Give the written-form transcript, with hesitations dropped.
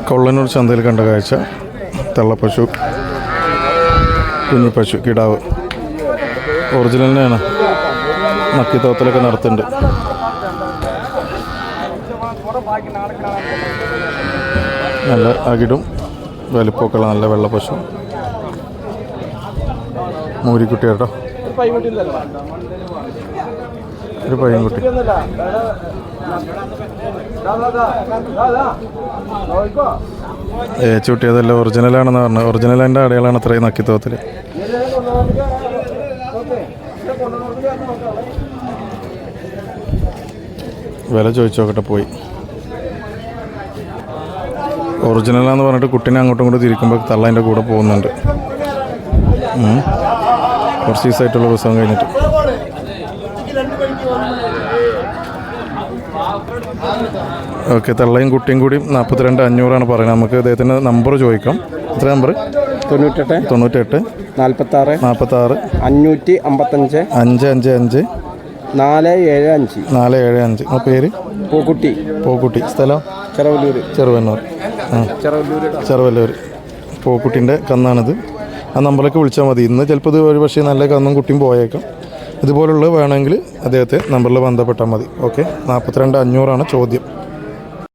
കൊള്ളനൂർ ചന്തയിൽ കണ്ട കാഴ്ച. തള്ളപ്പശു, കുഞ്ഞിപ്പശു, കിടാവ് ഒറിജിനലിനെയാണ്. നക്കിത്തോത്തലൊക്കെ നടത്തുന്നുണ്ട്. നല്ല അകിടും വലിപ്പമൊക്കെയുള്ള നല്ല വെള്ളപ്പശു. മൂരിക്കുട്ടി കേട്ടോ, ഒരു പയ്യൻകുട്ടി. ചൂട്ടി അതെല്ലാം ഒറിജിനലാണെന്ന് പറഞ്ഞത്. ഒറിജിനലിൻ്റെ അടയാളാണ് അത്രയും നക്കിത്തോത്തിൽ. വില ചോദിച്ചു നോക്കട്ടെ പോയി. ഒറിജിനലാന്ന് പറഞ്ഞിട്ട് കുട്ടീനെ അങ്ങോട്ടും ഇങ്ങോട്ടും തിരിക്കുമ്പോൾ തള്ളതിൻ്റെ കൂടെ പോകുന്നുണ്ട്. കുറച്ച് ദിവസമായിട്ടുള്ള ദിവസം കഴിഞ്ഞിട്ട്. ഓക്കെ, തള്ളയും കുട്ടിയും കൂടി 42,500 പറയുന്നത്. നമുക്ക് ഇദ്ദേഹത്തിൻ്റെ നമ്പർ ചോദിക്കാം. എത്ര നമ്പർ? 98 46 46 555 555 475 475. ആ പേര്? പോക്കുട്ടി. സ്ഥലം? ചെറുവന്നൂർ. ചെറുവല്ലൂർ. പോക്കുട്ടിൻ്റെ കന്നാണിത്. ആ നമ്പറിലേക്ക് വിളിച്ചാൽ മതി. ഇന്ന് ചിലപ്പോൾ ഇത് ഒരു പക്ഷേ നല്ല കന്നും കുട്ടിയും പോയേക്കാം. ഇതുപോലുള്ള വേണമെങ്കിൽ അദ്ദേഹത്തെ നമ്പറിൽ ബന്ധപ്പെട്ടാൽ മതി. ഓക്കെ, 42,500 ചോദ്യം.